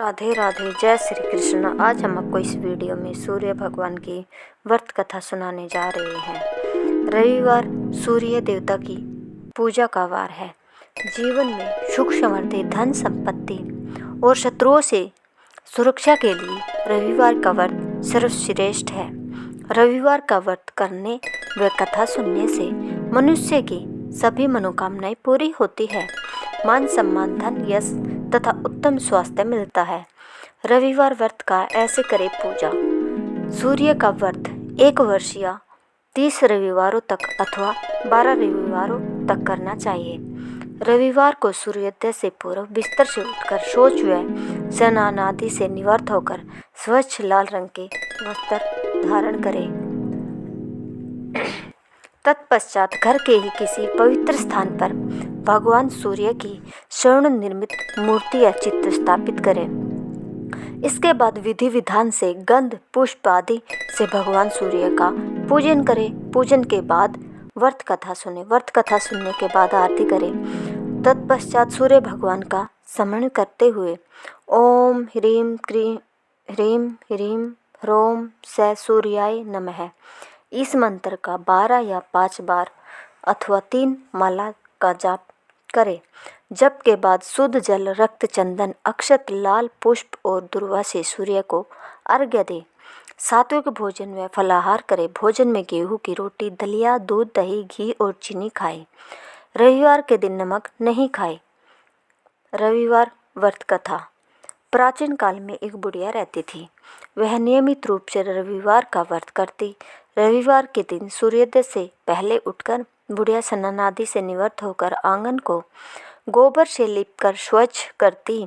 राधे राधे, जय श्री कृष्ण। आज हम आपको इस वीडियो में सूर्य भगवान की व्रत कथा सुनाने जा रहे हैं। रविवार सूर्य देवता की पूजा का वार है। जीवन में सुख समृद्धि, धन संपत्ति और शत्रुओं से सुरक्षा के लिए रविवार का व्रत सर्वश्रेष्ठ है। रविवार का व्रत करने व कथा सुनने से मनुष्य की सभी मनोकामनाएं पूरी होती है। मान सम्मान, धन, यश तथा उत्तम स्वास्थ्य मिलता है। रविवार व्रत का ऐसे करे पूजा। सूर्य का व्रत 1 वर्ष या 30 रविवारों तक अथवा 12 रविवारों तक करना चाहिए। रविवार को सूर्योदय से पूर्व बिस्तर से उठकर शौच व स्नान आदि से निवृत्त होकर स्वच्छ लाल रंग के वस्त्र धारण करें। तत्पश्चात घर के ही किसी पवित्र स्थान पर भगवान सूर्य की स्वर्ण निर्मित मूर्ति या चित्र स्थापित करें। इसके बाद विधि विधान से गंध पुष्प आदि से भगवान सूर्य का पूजन करें। पूजन के बाद व्रत कथा सुने। व्रत कथा सुनने के बाद आरती करें। तत्पश्चात सूर्य भगवान का स्मरण करते हुए ओम ह्रीं क्रीं ह्रीं ह्रीं ह्रों स सूर्याय नमः इस मंत्र का 12 या 5 बार अथवा 3 माला का जाप करें। जप के बाद शुद्ध जल, रक्त, चंदन, अक्षत, लाल पुष्प और दुर्वा से सूर्य को अर्घ्य दें। सात्विक भोजन व फलाहार करें। भोजन में गेहूं की रोटी, दलिया, दूध, दही, घी और चीनी खाएं। रविवार के दिन नमक नहीं खाएं। रविवार व्रत कथा। प्राचीन काल में एक बुढ़िया रहती थी। वह नियमित रूप से रविवार का व्रत करती। रविवार के दिन सूर्योदय से पहले उठकर बुढ़िया स्नान आदि से निवृत्त होकर आंगन को गोबर से लीपकर स्वच्छ करती।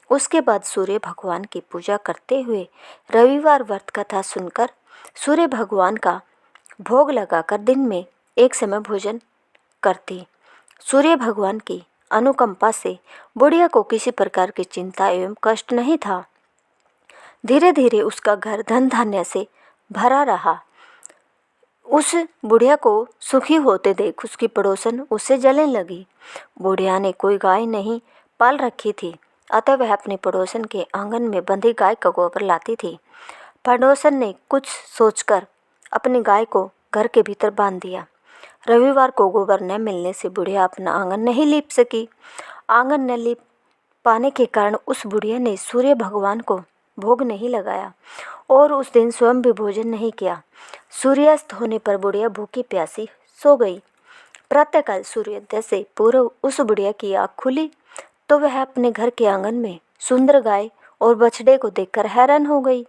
उसके बाद सूर्य भगवान की पूजा करते हुए रविवार व्रत कथा सुनकर सूर्य भगवान का भोग लगाकर दिन में एक समय भोजन करती। सूर्य भगवान की अनुकंपा से बुढ़िया को किसी प्रकार की चिंता एवं कष्ट नहीं था। धीरे धीरे उसका घर धन धान्य से भरा रहा। उस बुढ़िया को सुखी होते देख उसकी पड़ोसन उससे जलने लगी। बुढ़िया ने कोई गाय नहीं पाल रखी थी, अतः वह अपने पड़ोसन के आंगन में बंधी गाय का गोबर लाती थी। पड़ोसन ने कुछ सोचकर अपनी गाय को घर के भीतर बांध दिया। रविवार को गोबर न मिलने से बुढ़िया अपना आंगन नहीं लीप सकी। आंगन न लीप पाने के कारण उस बुढ़िया ने सूर्य भगवान को भोग नहीं लगाया और उस दिन स्वयं भी भोजन नहीं किया। सूर्यास्त होने पर बुढ़िया भूखी प्यासी सो गई। प्रातःकाल सूर्योदय से पूर्व उस बुढ़िया की आँख खुली तो वह अपने घर के आंगन में सुंदर गाय और बछड़े को देखकर हैरान हो गई।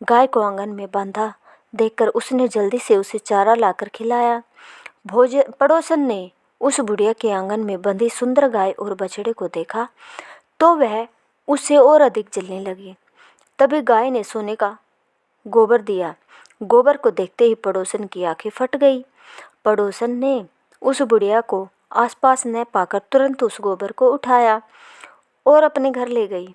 गाय को आंगन में बांधा देखकर उसने जल्दी से उसे चारा लाकर खिलाया। पड़ोसन ने उस बुढ़िया के आंगन में बंधी सुंदर गाय और बछड़े को देखा तो वह उससे और अधिक जलने लगी। तभी गाय ने सोने का गोबर दिया। गोबर को देखते ही पड़ोसन की आंखें फट गई। पड़ोसन ने उस बुढ़िया को आसपास न पाकर तुरंत उस गोबर को उठाया और अपने घर ले गई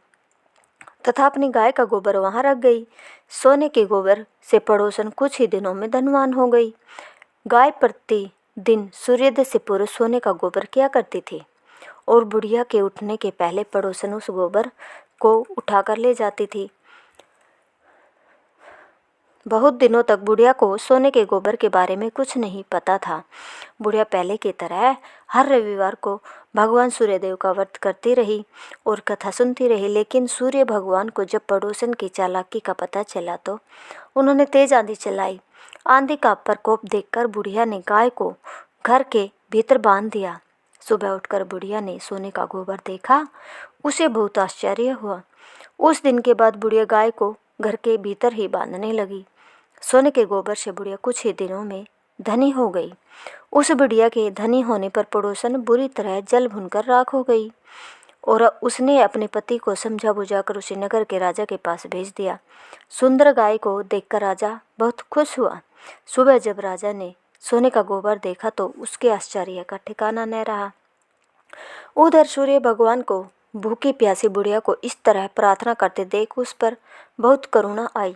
तथा अपनी गाय का गोबर वहां रख गई। सोने के गोबर से पड़ोसन कुछ ही दिनों में धनवान हो गई। गाय प्रति दिन सूर्योदय से पूर्व सोने का गोबर किया करती थी और बुढ़िया के उठने के पहले पड़ोसन उस गोबर को उठाकर ले जाती थी। बहुत दिनों तक बुढ़िया को सोने के गोबर के बारे में कुछ नहीं पता था। बुढ़िया पहले की तरह हर रविवार को भगवान सूर्यदेव का व्रत करती रही और कथा सुनती रही। लेकिन सूर्य भगवान को जब पड़ोसन की चालाकी का पता चला तो उन्होंने तेज आंधी चलाई। आंधी का प्रकोप देखकर बुढ़िया ने गाय को घर के भीतर बांध दिया। सुबह उठकर बुढ़िया ने सोने का गोबर देखा। उसे बहुत आश्चर्य हुआ। उस दिन के बाद बुढ़िया गाय को घर के भीतर ही बांधने लगी। सोने के गोबर से बुढ़िया कुछ ही दिनों में धनी हो गई। उस बुढ़िया के धनी होने पर पड़ोसन बुरी तरह जल भुनकर राख हो गई और उसने अपने पति को समझा बुझाकर उसे नगर के राजा के पास भेज दिया। सुंदर गाय को देखकर राजा बहुत खुश हुआ। सुबह जब राजा ने सोने का गोबर देखा तो उसके आश्चर्य का ठिकाना न रहा। उधर सूर्य भगवान को भूखी प्यासी बुढ़िया को इस तरह प्रार्थना करते देख उस पर बहुत करुणा आई।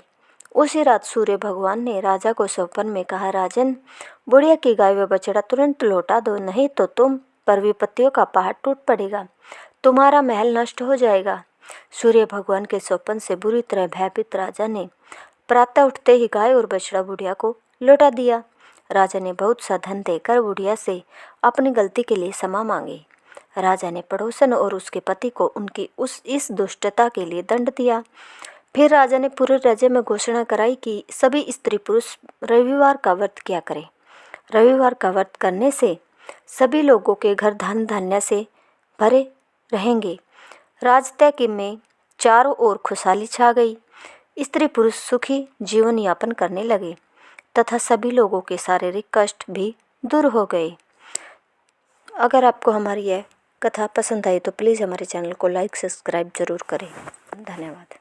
उसी रात सूर्य भगवान ने राजा को स्वप्न में कहा, राजन, बुढ़िया की गाय व बछड़ा तुरंत लौटा दो, नहीं तो तुम पर विपत्तियों का पहाड़ टूट पड़ेगा, तुम्हारा महल नष्ट हो जाएगा। सूर्य भगवान के स्वप्न से बुरी तरह भयभीत राजा ने प्रातः उठते ही गाय और बछड़ा बुढ़िया को लौटा दिया। राजा ने बहुत सा धन देकर बुढ़िया से अपनी गलती के लिए क्षमा मांगी। राजा ने पड़ोसन और उसके पति को उनकी इस दुष्टता के लिए दंड दिया। फिर राजा ने पूरे राज्य में घोषणा कराई कि सभी स्त्री पुरुष रविवार का व्रत किया करें। रविवार का व्रत करने से सभी लोगों के घर धन धान्य से भरे रहेंगे। राजत्य में चारों ओर खुशहाली छा गई। स्त्री पुरुष सुखी जीवन यापन करने लगे तथा सभी लोगों के शारीरिक कष्ट भी दूर हो गए। अगर आपको हमारी यह कथा पसंद आई तो प्लीज़ हमारे चैनल को लाइक सब्सक्राइब जरूर करें। धन्यवाद।